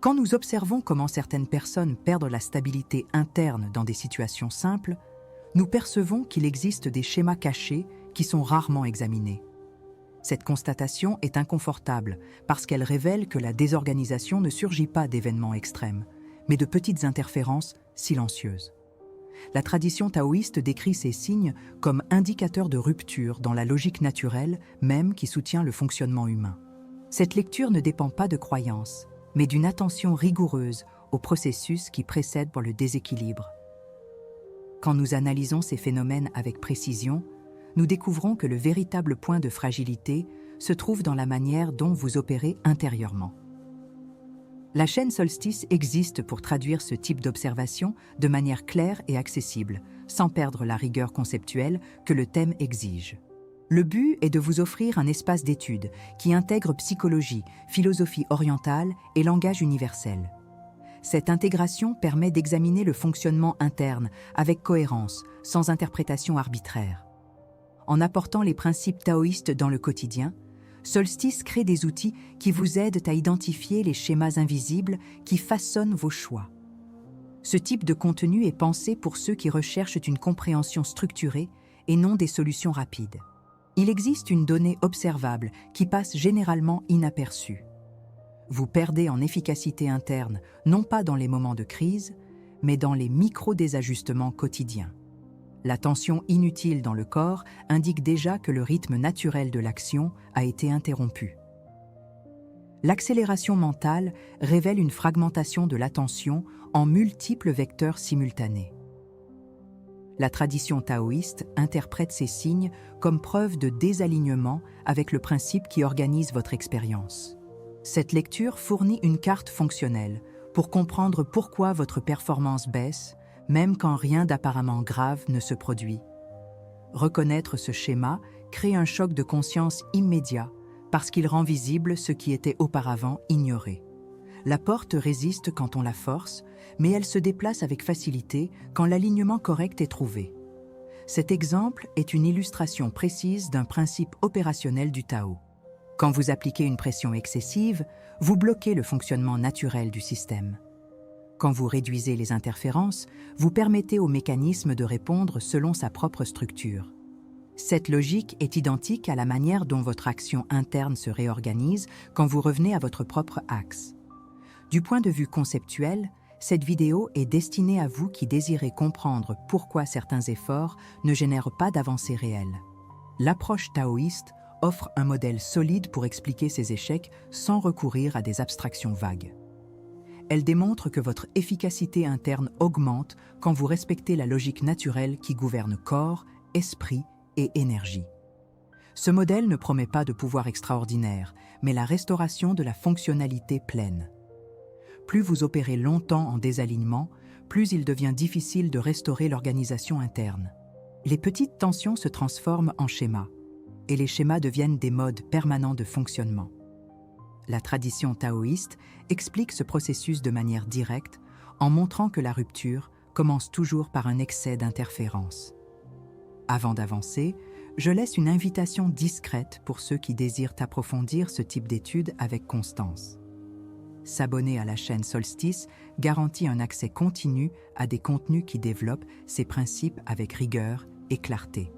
Quand nous observons comment certaines personnes perdent la stabilité interne dans des situations simples, nous percevons qu'il existe des schémas cachés qui sont rarement examinés. Cette constatation est inconfortable parce qu'elle révèle que la désorganisation ne surgit pas d'événements extrêmes, mais de petites interférences silencieuses. La tradition taoïste décrit ces signes comme indicateurs de rupture dans la logique naturelle même qui soutient le fonctionnement humain. Cette lecture ne dépend pas de croyances, mais d'une attention rigoureuse au processus qui précède le déséquilibre. Quand nous analysons ces phénomènes avec précision, nous découvrons que le véritable point de fragilité se trouve dans la manière dont vous opérez intérieurement. La chaîne Solstice existe pour traduire ce type d'observation de manière claire et accessible, sans perdre la rigueur conceptuelle que le thème exige. Le but est de vous offrir un espace d'étude qui intègre psychologie, philosophie orientale et langage universel. Cette intégration permet d'examiner le fonctionnement interne avec cohérence, sans interprétation arbitraire. En apportant les principes taoïstes dans le quotidien, Solstice crée des outils qui vous aident à identifier les schémas invisibles qui façonnent vos choix. Ce type de contenu est pensé pour ceux qui recherchent une compréhension structurée et non des solutions rapides. Il existe une donnée observable qui passe généralement inaperçue. Vous perdez en efficacité interne, non pas dans les moments de crise, mais dans les micro-désajustements quotidiens. La tension inutile dans le corps indique déjà que le rythme naturel de l'action a été interrompu. L'accélération mentale révèle une fragmentation de l'attention en multiples vecteurs simultanés. La tradition taoïste interprète ces signes comme preuve de désalignement avec le principe qui organise votre expérience. Cette lecture fournit une carte fonctionnelle pour comprendre pourquoi votre performance baisse, même quand rien d'apparemment grave ne se produit. Reconnaître ce schéma crée un choc de conscience immédiat parce qu'il rend visible ce qui était auparavant ignoré. La porte résiste quand on la force, mais elle se déplace avec facilité quand l'alignement correct est trouvé. Cet exemple est une illustration précise d'un principe opérationnel du Tao. Quand vous appliquez une pression excessive, vous bloquez le fonctionnement naturel du système. Quand vous réduisez les interférences, vous permettez au mécanisme de répondre selon sa propre structure. Cette logique est identique à la manière dont votre action interne se réorganise quand vous revenez à votre propre axe. Du point de vue conceptuel, cette vidéo est destinée à vous qui désirez comprendre pourquoi certains efforts ne génèrent pas d'avancée réelle. L'approche taoïste offre un modèle solide pour expliquer ces échecs sans recourir à des abstractions vagues. Elle démontre que votre efficacité interne augmente quand vous respectez la logique naturelle qui gouverne corps, esprit et énergie. Ce modèle ne promet pas de pouvoir extraordinaire, mais la restauration de la fonctionnalité pleine. Plus vous opérez longtemps en désalignement, plus il devient difficile de restaurer l'organisation interne. Les petites tensions se transforment en schémas, et les schémas deviennent des modes permanents de fonctionnement. La tradition taoïste explique ce processus de manière directe en montrant que la rupture commence toujours par un excès d'interférence. Avant d'avancer, je laisse une invitation discrète pour ceux qui désirent approfondir ce type d'études avec constance. S'abonner à la chaîne Solstice garantit un accès continu à des contenus qui développent ces principes avec rigueur et clarté.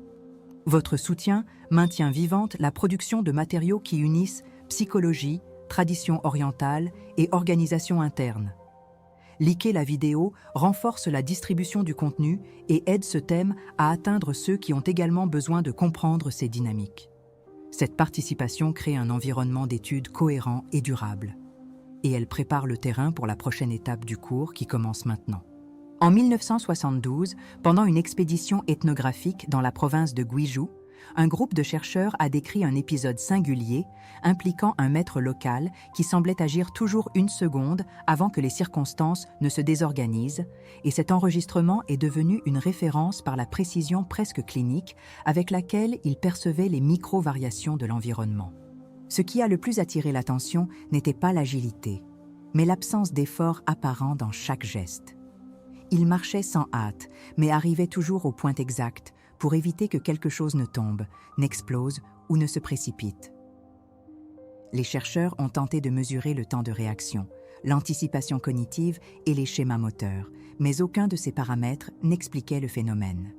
Votre soutien maintient vivante la production de matériaux qui unissent psychologie, tradition orientale et organisation interne. Liker la vidéo renforce la distribution du contenu et aide ce thème à atteindre ceux qui ont également besoin de comprendre ces dynamiques. Cette participation crée un environnement d'études cohérent et durable. Et elle prépare le terrain pour la prochaine étape du cours qui commence maintenant. En 1972, pendant une expédition ethnographique dans la province de Guizhou, un groupe de chercheurs a décrit un épisode singulier impliquant un maître local qui semblait agir toujours une seconde avant que les circonstances ne se désorganisent, et cet enregistrement est devenu une référence par la précision presque clinique avec laquelle il percevait les micro-variations de l'environnement. Ce qui a le plus attiré l'attention n'était pas l'agilité, mais l'absence d'effort apparent dans chaque geste. Il marchait sans hâte, mais arrivait toujours au point exact pour éviter que quelque chose ne tombe, n'explose ou ne se précipite. Les chercheurs ont tenté de mesurer le temps de réaction, l'anticipation cognitive et les schémas moteurs, mais aucun de ces paramètres n'expliquait le phénomène.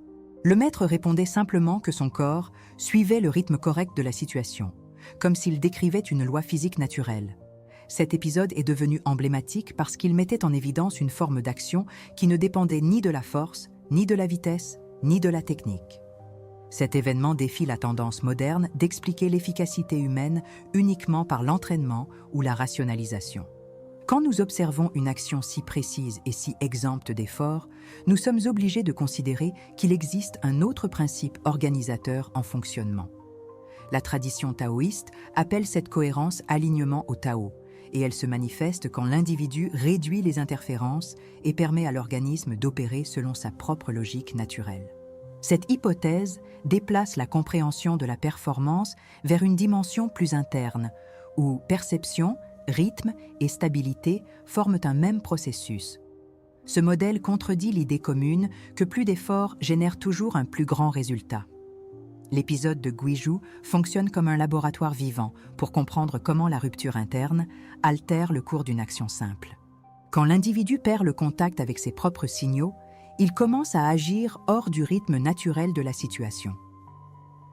Le maître répondait simplement que son corps suivait le rythme correct de la situation, comme s'il décrivait une loi physique naturelle. Cet épisode est devenu emblématique parce qu'il mettait en évidence une forme d'action qui ne dépendait ni de la force, ni de la vitesse, ni de la technique. Cet événement défie la tendance moderne d'expliquer l'efficacité humaine uniquement par l'entraînement ou la rationalisation. Quand nous observons une action si précise et si exempte d'efforts, nous sommes obligés de considérer qu'il existe un autre principe organisateur en fonctionnement. La tradition taoïste appelle cette cohérence alignement au Tao, et elle se manifeste quand l'individu réduit les interférences et permet à l'organisme d'opérer selon sa propre logique naturelle. Cette hypothèse déplace la compréhension de la performance vers une dimension plus interne, où perception, rythme et stabilité forment un même processus. Ce modèle contredit l'idée commune que plus d'efforts génèrent toujours un plus grand résultat. L'épisode de Guizhou fonctionne comme un laboratoire vivant pour comprendre comment la rupture interne altère le cours d'une action simple. Quand l'individu perd le contact avec ses propres signaux, il commence à agir hors du rythme naturel de la situation.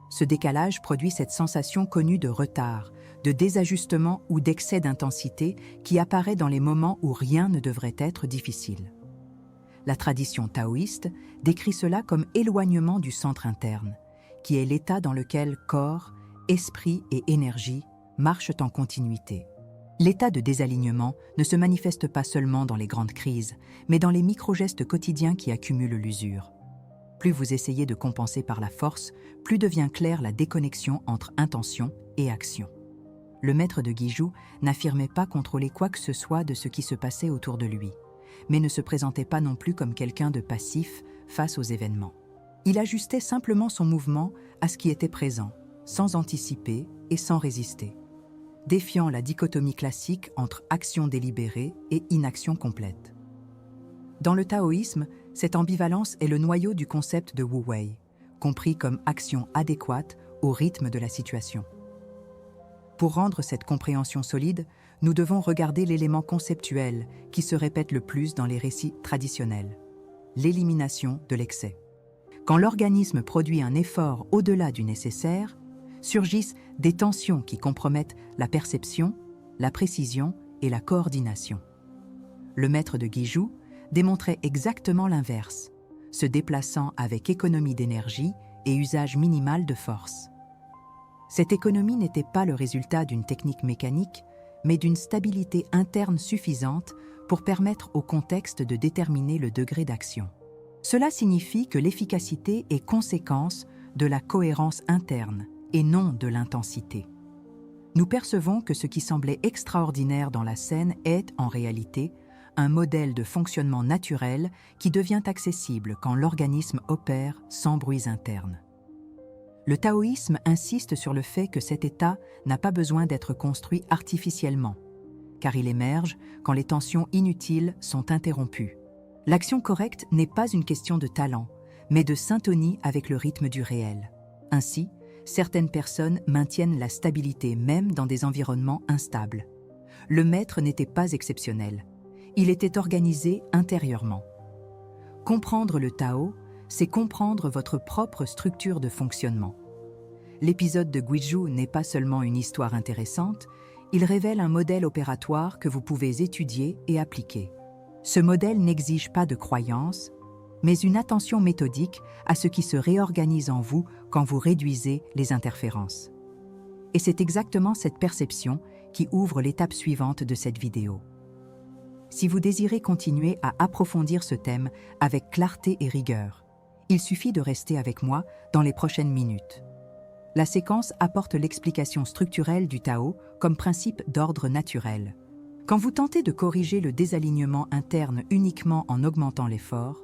Ce décalage produit cette sensation connue de retard, de désajustement ou d'excès d'intensité qui apparaît dans les moments où rien ne devrait être difficile. La tradition taoïste décrit cela comme éloignement du centre interne, qui est l'état dans lequel corps, esprit et énergie marchent en continuité. L'état de désalignement ne se manifeste pas seulement dans les grandes crises, mais dans les micro-gestes quotidiens qui accumulent l'usure. Plus vous essayez de compenser par la force, plus devient claire la déconnexion entre intention et action. Le maître de Guizhou n'affirmait pas contrôler quoi que ce soit de ce qui se passait autour de lui, mais ne se présentait pas non plus comme quelqu'un de passif face aux événements. Il ajustait simplement son mouvement à ce qui était présent, sans anticiper et sans résister, défiant la dichotomie classique entre action délibérée et inaction complète. Dans le taoïsme, cette ambivalence est le noyau du concept de Wu Wei, compris comme action adéquate au rythme de la situation. Pour rendre cette compréhension solide, nous devons regarder l'élément conceptuel qui se répète le plus dans les récits traditionnels, l'élimination de l'excès. Quand l'organisme produit un effort au-delà du nécessaire, surgissent des tensions qui compromettent la perception, la précision et la coordination. Le maître de Guizhou démontrait exactement l'inverse, se déplaçant avec économie d'énergie et usage minimal de force. Cette économie n'était pas le résultat d'une technique mécanique, mais d'une stabilité interne suffisante pour permettre au contexte de déterminer le degré d'action. Cela signifie que l'efficacité est conséquence de la cohérence interne et non de l'intensité. Nous percevons que ce qui semblait extraordinaire dans la scène est, en réalité, un modèle de fonctionnement naturel qui devient accessible quand l'organisme opère sans bruits internes. Le taoïsme insiste sur le fait que cet état n'a pas besoin d'être construit artificiellement, car il émerge quand les tensions inutiles sont interrompues. L'action correcte n'est pas une question de talent, mais de syntonie avec le rythme du réel. Ainsi, certaines personnes maintiennent la stabilité même dans des environnements instables. Le maître n'était pas exceptionnel. Il était organisé intérieurement. Comprendre le Tao, c'est comprendre votre propre structure de fonctionnement. L'épisode de Guizhou n'est pas seulement une histoire intéressante, il révèle un modèle opératoire que vous pouvez étudier et appliquer. Ce modèle n'exige pas de croyance, mais une attention méthodique à ce qui se réorganise en vous quand vous réduisez les interférences. Et c'est exactement cette perception qui ouvre l'étape suivante de cette vidéo. Si vous désirez continuer à approfondir ce thème avec clarté et rigueur, il suffit de rester avec moi dans les prochaines minutes. La séquence apporte l'explication structurelle du Tao comme principe d'ordre naturel. Quand vous tentez de corriger le désalignement interne uniquement en augmentant l'effort,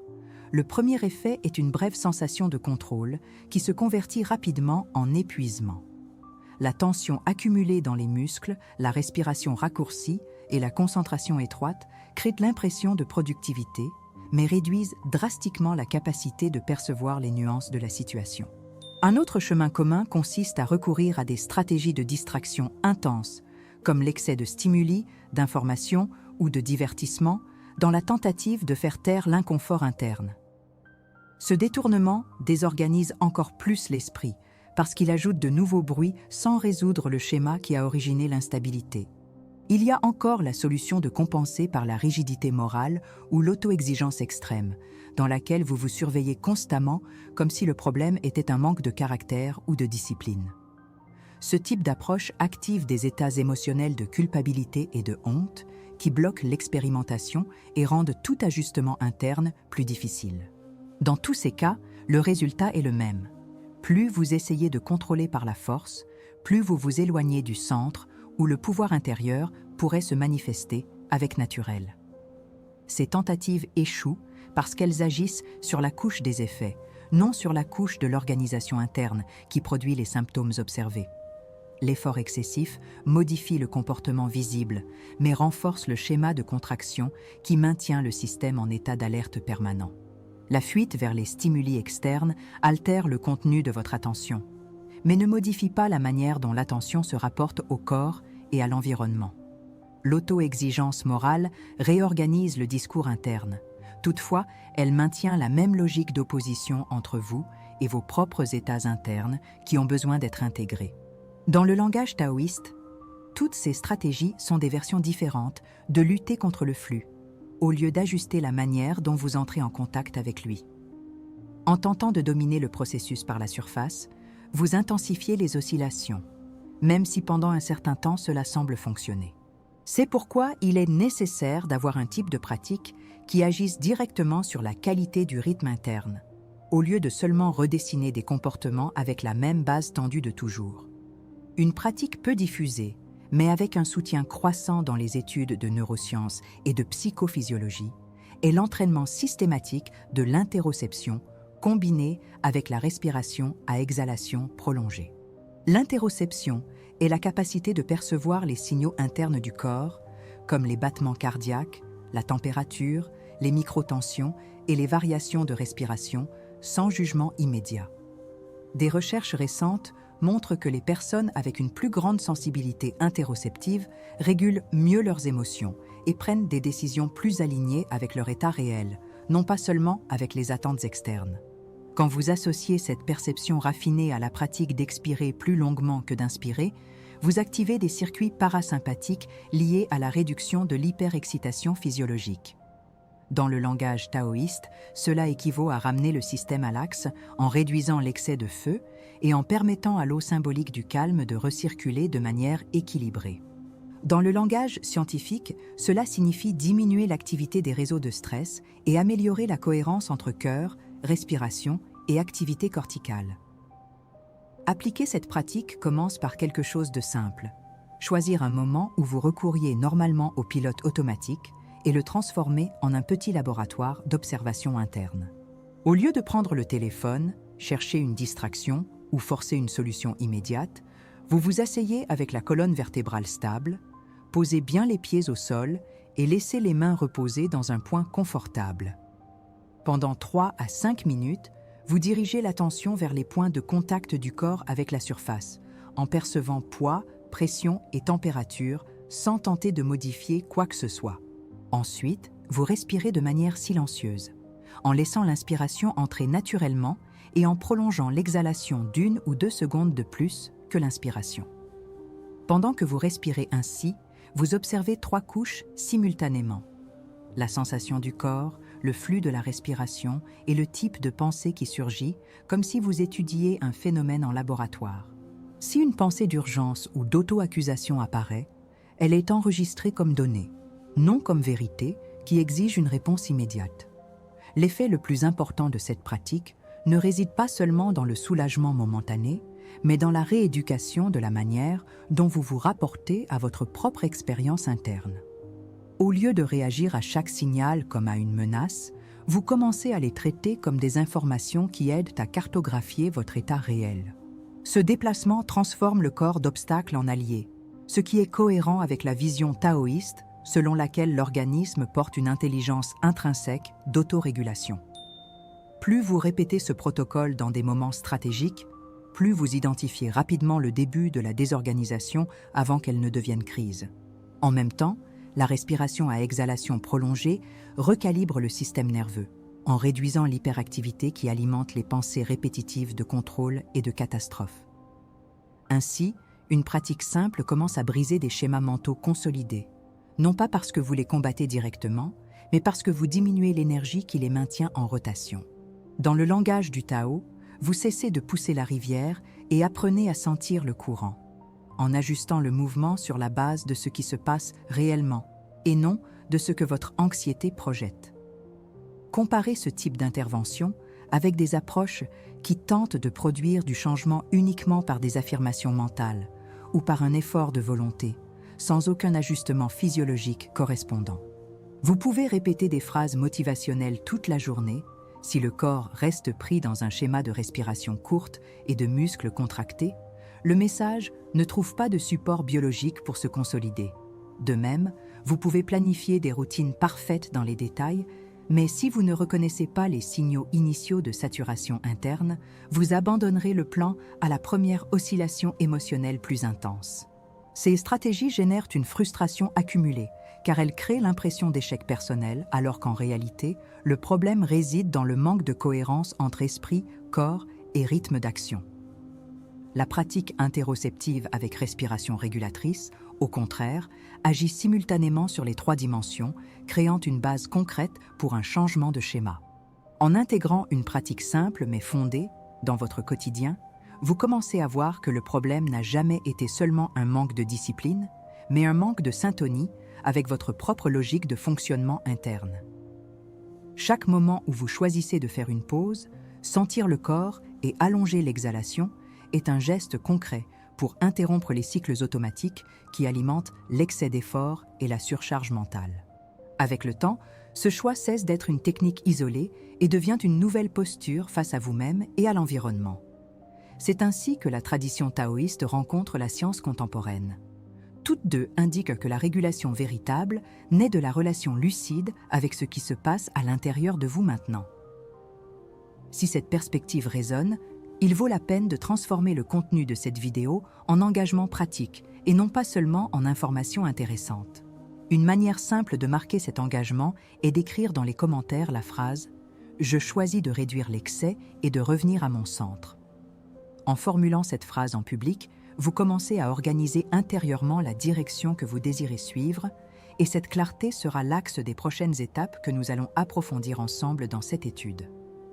le premier effet est une brève sensation de contrôle qui se convertit rapidement en épuisement. La tension accumulée dans les muscles, la respiration raccourcie et la concentration étroite créent l'impression de productivité, mais réduisent drastiquement la capacité de percevoir les nuances de la situation. Un autre chemin commun consiste à recourir à des stratégies de distraction intenses, comme l'excès de stimuli, d'informations ou de divertissement dans la tentative de faire taire l'inconfort interne. Ce détournement désorganise encore plus l'esprit parce qu'il ajoute de nouveaux bruits sans résoudre le schéma qui a originé l'instabilité. Il y a encore la solution de compenser par la rigidité morale ou l'auto-exigence extrême, dans laquelle vous vous surveillez constamment comme si le problème était un manque de caractère ou de discipline. Ce type d'approche active des états émotionnels de culpabilité et de honte qui bloquent l'expérimentation et rendent tout ajustement interne plus difficile. Dans tous ces cas, le résultat est le même. Plus vous essayez de contrôler par la force, plus vous vous éloignez du centre où le pouvoir intérieur pourrait se manifester avec naturel. Ces tentatives échouent parce qu'elles agissent sur la couche des effets, non sur la couche de l'organisation interne qui produit les symptômes observés. L'effort excessif modifie le comportement visible, mais renforce le schéma de contraction qui maintient le système en état d'alerte permanent. La fuite vers les stimuli externes altère le contenu de votre attention, mais ne modifie pas la manière dont l'attention se rapporte au corps et à l'environnement. L'auto-exigence morale réorganise le discours interne. Toutefois, elle maintient la même logique d'opposition entre vous et vos propres états internes qui ont besoin d'être intégrés. Dans le langage taoïste, toutes ces stratégies sont des versions différentes de lutter contre le flux, au lieu d'ajuster la manière dont vous entrez en contact avec lui. En tentant de dominer le processus par la surface, vous intensifiez les oscillations, même si pendant un certain temps cela semble fonctionner. C'est pourquoi il est nécessaire d'avoir un type de pratique qui agisse directement sur la qualité du rythme interne, au lieu de seulement redessiner des comportements avec la même base tendue de toujours. Une pratique peu diffusée, mais avec un soutien croissant dans les études de neurosciences et de psychophysiologie, est l'entraînement systématique de l'interoception combiné avec la respiration à exhalation prolongée. L'interoception est la capacité de percevoir les signaux internes du corps, comme les battements cardiaques, la température, les microtensions et les variations de respiration, sans jugement immédiat. Des recherches récentes montrent que les personnes avec une plus grande sensibilité interoceptive régulent mieux leurs émotions et prennent des décisions plus alignées avec leur état réel, non pas seulement avec les attentes externes. Quand vous associez cette perception raffinée à la pratique d'expirer plus longuement que d'inspirer, vous activez des circuits parasympathiques liés à la réduction de l'hyperexcitation physiologique. Dans le langage taoïste, cela équivaut à ramener le système à l'axe en réduisant l'excès de feu et en permettant à l'eau symbolique du calme de recirculer de manière équilibrée. Dans le langage scientifique, cela signifie diminuer l'activité des réseaux de stress et améliorer la cohérence entre cœur, respiration et activité corticale. Appliquer cette pratique commence par quelque chose de simple. Choisir un moment où vous recouriez normalement au pilote automatique et le transformer en un petit laboratoire d'observation interne. Au lieu de prendre le téléphone, chercher une distraction ou forcer une solution immédiate, vous vous asseyez avec la colonne vertébrale stable, posez bien les pieds au sol et laissez les mains reposer dans un point confortable. Pendant 3 à 5 minutes, vous dirigez l'attention vers les points de contact du corps avec la surface, en percevant poids, pression et température sans tenter de modifier quoi que ce soit. Ensuite, vous respirez de manière silencieuse, en laissant l'inspiration entrer naturellement et en prolongeant l'exhalation d'1 ou 2 secondes de plus que l'inspiration. Pendant que vous respirez ainsi, vous observez 3 couches simultanément. La sensation du corps, le flux de la respiration et le type de pensée qui surgit, comme si vous étudiez un phénomène en laboratoire. Si une pensée d'urgence ou d'auto-accusation apparaît, elle est enregistrée comme donnée, non comme vérité qui exige une réponse immédiate. L'effet le plus important de cette pratique ne réside pas seulement dans le soulagement momentané, mais dans la rééducation de la manière dont vous vous rapportez à votre propre expérience interne. Au lieu de réagir à chaque signal comme à une menace, vous commencez à les traiter comme des informations qui aident à cartographier votre état réel. Ce déplacement transforme le corps d'obstacle en allié, ce qui est cohérent avec la vision taoïste selon laquelle l'organisme porte une intelligence intrinsèque d'autorégulation. Plus vous répétez ce protocole dans des moments stratégiques, plus vous identifiez rapidement le début de la désorganisation avant qu'elle ne devienne crise. En même temps, La respiration à exhalation prolongée recalibre le système nerveux, en réduisant l'hyperactivité qui alimente les pensées répétitives de contrôle et de catastrophe. Ainsi, une pratique simple commence à briser des schémas mentaux consolidés, non pas parce que vous les combattez directement, mais parce que vous diminuez l'énergie qui les maintient en rotation. Dans le langage du Tao, vous cessez de pousser la rivière et apprenez à sentir le courant, en ajustant le mouvement sur la base de ce qui se passe réellement, et non de ce que votre anxiété projette. Comparez ce type d'intervention avec des approches qui tentent de produire du changement uniquement par des affirmations mentales ou par un effort de volonté, sans aucun ajustement physiologique correspondant. Vous pouvez répéter des phrases motivationnelles toute la journée si le corps reste pris dans un schéma de respiration courte et de muscles contractés. Le message ne trouve pas de support biologique pour se consolider. De même, vous pouvez planifier des routines parfaites dans les détails, mais si vous ne reconnaissez pas les signaux initiaux de saturation interne, vous abandonnerez le plan à la première oscillation émotionnelle plus intense. Ces stratégies génèrent une frustration accumulée, car elles créent l'impression d'échec personnel, alors qu'en réalité, le problème réside dans le manque de cohérence entre esprit, corps et rythme d'action. La pratique interoceptive avec respiration régulatrice, au contraire, agit simultanément sur les 3 dimensions, créant une base concrète pour un changement de schéma. En intégrant une pratique simple mais fondée dans votre quotidien, vous commencez à voir que le problème n'a jamais été seulement un manque de discipline, mais un manque de syntonie avec votre propre logique de fonctionnement interne. Chaque moment où vous choisissez de faire une pause, sentir le corps et allonger l'exhalation est un geste concret pour interrompre les cycles automatiques qui alimentent l'excès d'effort et la surcharge mentale. Avec le temps, ce choix cesse d'être une technique isolée et devient une nouvelle posture face à vous-même et à l'environnement. C'est ainsi que la tradition taoïste rencontre la science contemporaine. Toutes deux indiquent que la régulation véritable naît de la relation lucide avec ce qui se passe à l'intérieur de vous maintenant. Si cette perspective résonne, il vaut la peine de transformer le contenu de cette vidéo en engagement pratique et non pas seulement en information intéressante. Une manière simple de marquer cet engagement est d'écrire dans les commentaires la phrase « Je choisis de réduire l'excès et de revenir à mon centre ». En formulant cette phrase en public, vous commencez à organiser intérieurement la direction que vous désirez suivre, et cette clarté sera l'axe des prochaines étapes que nous allons approfondir ensemble dans cette étude.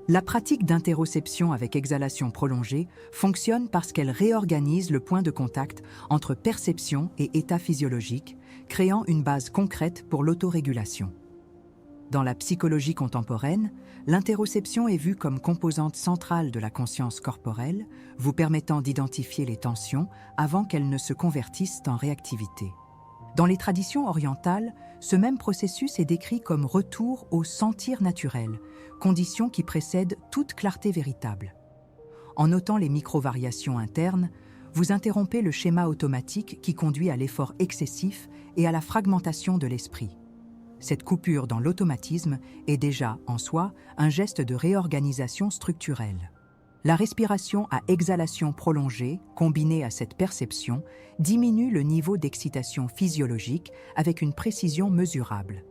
La pratique d'interoception avec exhalation prolongée fonctionne parce qu'elle réorganise le point de contact entre perception et état physiologique, créant une base concrète pour l'autorégulation. Dans la psychologie contemporaine, l'interoception est vue comme composante centrale de la conscience corporelle, vous permettant d'identifier les tensions avant qu'elles ne se convertissent en réactivité. Dans les traditions orientales, ce même processus est décrit comme retour au sentir naturel, condition qui précède toute clarté véritable. En notant les micro-variations internes, vous interrompez le schéma automatique qui conduit à l'effort excessif et à la fragmentation de l'esprit. Cette coupure dans l'automatisme est déjà, en soi, un geste de réorganisation structurelle. La respiration à exhalation prolongée, combinée à cette perception, diminue le niveau d'excitation physiologique avec une précision mesurable.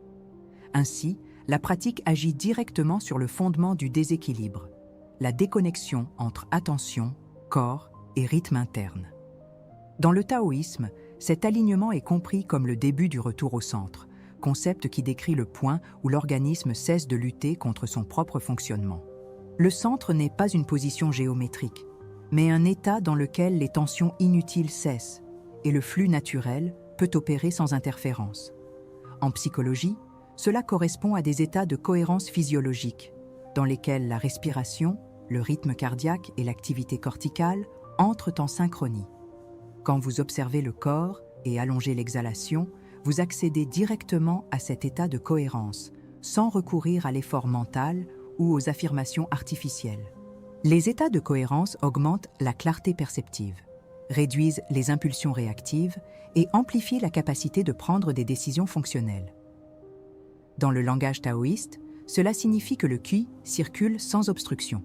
Ainsi, la pratique agit directement sur le fondement du déséquilibre, la déconnexion entre attention, corps et rythme interne. Dans le taoïsme, cet alignement est compris comme le début du retour au centre, concept qui décrit le point où l'organisme cesse de lutter contre son propre fonctionnement. Le centre n'est pas une position géométrique, mais un état dans lequel les tensions inutiles cessent et le flux naturel peut opérer sans interférence. En psychologie, cela correspond à des états de cohérence physiologique, dans lesquels la respiration, le rythme cardiaque et l'activité corticale entrent en synchronie. Quand vous observez le corps et allongez l'exhalation, vous accédez directement à cet état de cohérence, sans recourir à l'effort mental ou aux affirmations artificielles. Les états de cohérence augmentent la clarté perceptive, réduisent les impulsions réactives et amplifient la capacité de prendre des décisions fonctionnelles. Dans le langage taoïste, cela signifie que le qi circule sans obstruction.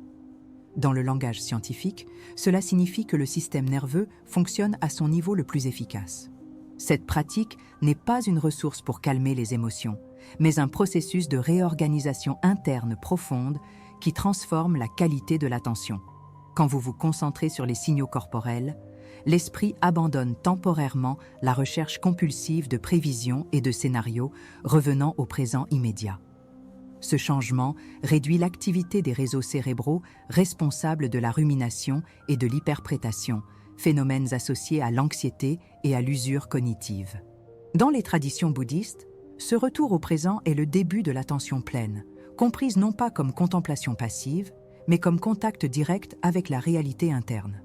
Dans le langage scientifique, cela signifie que le système nerveux fonctionne à son niveau le plus efficace. Cette pratique n'est pas une ressource pour calmer les émotions, mais un processus de réorganisation interne profonde qui transforme la qualité de l'attention. Quand vous vous concentrez sur les signaux corporels, l'esprit abandonne temporairement la recherche compulsive de prévisions et de scénarios, revenant au présent immédiat. Ce changement réduit l'activité des réseaux cérébraux responsables de la rumination et de l'hyperprétation, phénomènes associés à l'anxiété et à l'usure cognitive. Dans les traditions bouddhistes, ce retour au présent est le début de l'attention pleine, comprise non pas comme contemplation passive, mais comme contact direct avec la réalité interne.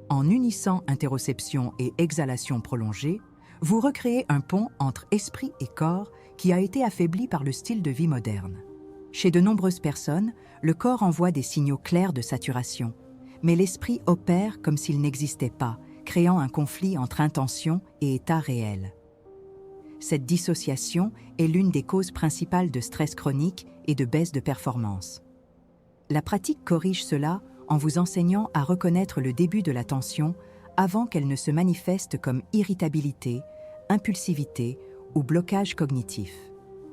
En unissant interoception et exhalation prolongée, vous recréez un pont entre esprit et corps qui a été affaibli par le style de vie moderne. Chez de nombreuses personnes, le corps envoie des signaux clairs de saturation, mais l'esprit opère comme s'il n'existait pas, créant un conflit entre intention et état réel. Cette dissociation est l'une des causes principales de stress chronique et de baisse de performance. La pratique corrige cela en vous enseignant à reconnaître le début de la tension avant qu'elle ne se manifeste comme irritabilité, impulsivité ou blocage cognitif.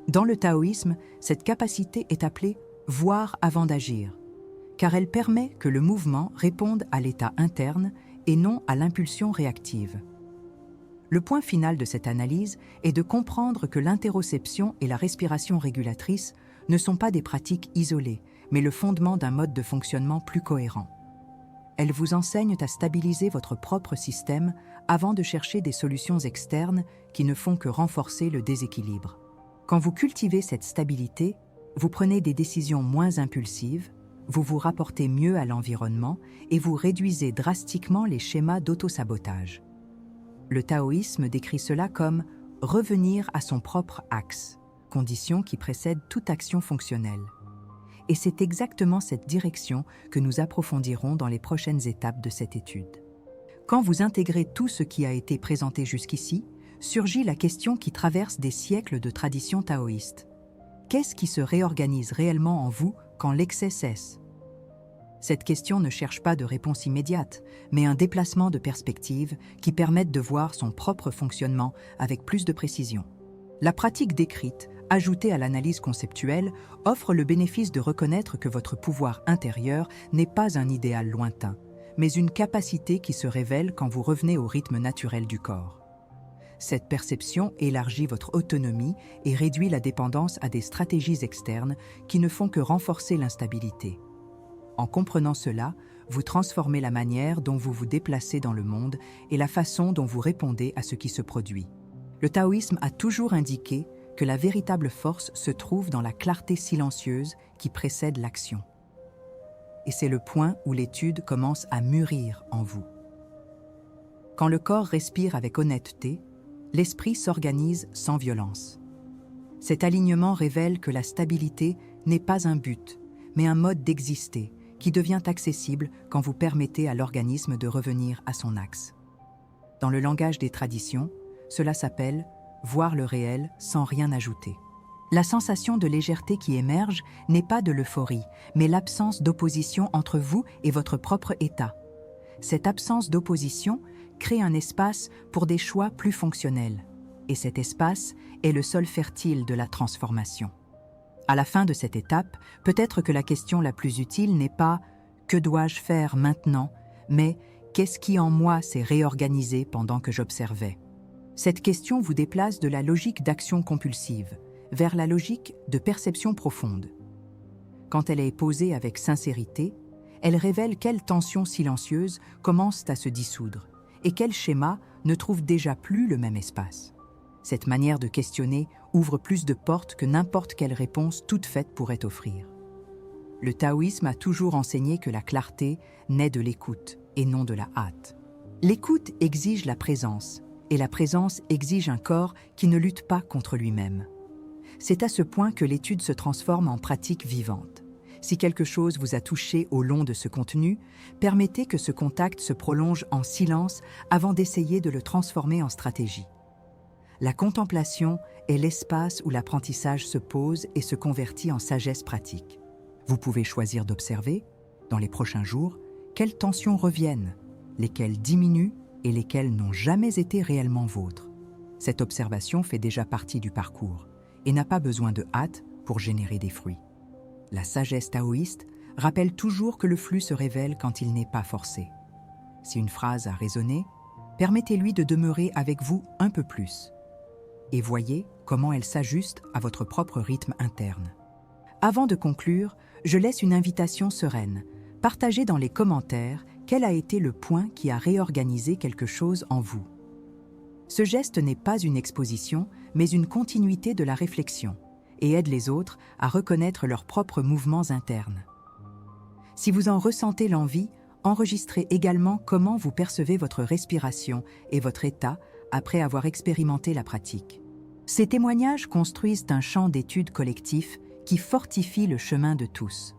Dans le taoïsme, cette capacité est appelée « voir avant d'agir », car elle permet que le mouvement réponde à l'état interne et non à l'impulsion réactive. Le point final de cette analyse est de comprendre que l'interoception et la respiration régulatrice ne sont pas des pratiques isolées, mais le fondement d'un mode de fonctionnement plus cohérent. Elles vous enseignent à stabiliser votre propre système avant de chercher des solutions externes qui ne font que renforcer le déséquilibre. Quand vous cultivez cette stabilité, vous prenez des décisions moins impulsives, vous vous rapportez mieux à l'environnement et vous réduisez drastiquement les schémas d'autosabotage. Le taoïsme décrit cela comme « revenir à son propre axe », condition qui précède toute action fonctionnelle. Et c'est exactement cette direction que nous approfondirons dans les prochaines étapes de cette étude. Quand vous intégrez tout ce qui a été présenté jusqu'ici, surgit la question qui traverse des siècles de tradition taoïste. Qu'est-ce qui se réorganise réellement en vous quand l'excès cesse ? Cette question ne cherche pas de réponse immédiate, mais un déplacement de perspective qui permette de voir son propre fonctionnement avec plus de précision. La pratique décrite, ajoutée à l'analyse conceptuelle, offre le bénéfice de reconnaître que votre pouvoir intérieur n'est pas un idéal lointain, mais une capacité qui se révèle quand vous revenez au rythme naturel du corps. Cette perception élargit votre autonomie et réduit la dépendance à des stratégies externes qui ne font que renforcer l'instabilité. En comprenant cela, vous transformez la manière dont vous vous déplacez dans le monde et la façon dont vous répondez à ce qui se produit. Le taoïsme a toujours indiqué que la véritable force se trouve dans la clarté silencieuse qui précède l'action. Et c'est le point où l'étude commence à mûrir en vous. Quand le corps respire avec honnêteté, l'esprit s'organise sans violence. Cet alignement révèle que la stabilité n'est pas un but, mais un mode d'exister qui devient accessible quand vous permettez à l'organisme de revenir à son axe. Dans le langage des traditions, cela s'appelle « voir le réel sans rien ajouter ». La sensation de légèreté qui émerge n'est pas de l'euphorie, mais l'absence d'opposition entre vous et votre propre état. Cette absence d'opposition crée un espace pour des choix plus fonctionnels. Et cet espace est le sol fertile de la transformation. À la fin de cette étape, peut-être que la question la plus utile n'est pas « que dois-je faire maintenant ?», mais « qu'est-ce qui en moi s'est réorganisé pendant que j'observais ?» Cette question vous déplace de la logique d'action compulsive vers la logique de perception profonde. Quand elle est posée avec sincérité, elle révèle quelles tensions silencieuses commencent à se dissoudre et quels schémas ne trouvent déjà plus le même espace. Cette manière de questionner ouvre plus de portes que n'importe quelle réponse toute faite pourrait offrir. Le taoïsme a toujours enseigné que la clarté naît de l'écoute et non de la hâte. L'écoute exige la présence, et la présence exige un corps qui ne lutte pas contre lui-même. C'est à ce point que l'étude se transforme en pratique vivante. Si quelque chose vous a touché au long de ce contenu, permettez que ce contact se prolonge en silence avant d'essayer de le transformer en stratégie. La contemplation est l'espace où l'apprentissage se pose et se convertit en sagesse pratique. Vous pouvez choisir d'observer, dans les prochains jours, quelles tensions reviennent, lesquelles diminuent et lesquels n'ont jamais été réellement vôtres. Cette observation fait déjà partie du parcours et n'a pas besoin de hâte pour générer des fruits. La sagesse taoïste rappelle toujours que le flux se révèle quand il n'est pas forcé. Si une phrase a résonné, permettez-lui de demeurer avec vous un peu plus. Et voyez comment elle s'ajuste à votre propre rythme interne. Avant de conclure, je laisse une invitation sereine. Partagez dans les commentaires quel a été le point qui a réorganisé quelque chose en vous. Ce geste n'est pas une exposition, mais une continuité de la réflexion et aide les autres à reconnaître leurs propres mouvements internes. Si vous en ressentez l'envie, enregistrez également comment vous percevez votre respiration et votre état après avoir expérimenté la pratique. Ces témoignages construisent un champ d'études collectif qui fortifie le chemin de tous.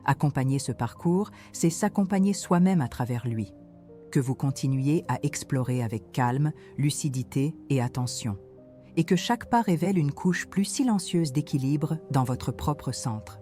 Accompagner ce parcours, c'est s'accompagner soi-même à travers lui. Que vous continuiez à explorer avec calme, lucidité et attention. Et que chaque pas révèle une couche plus silencieuse d'équilibre dans votre propre centre.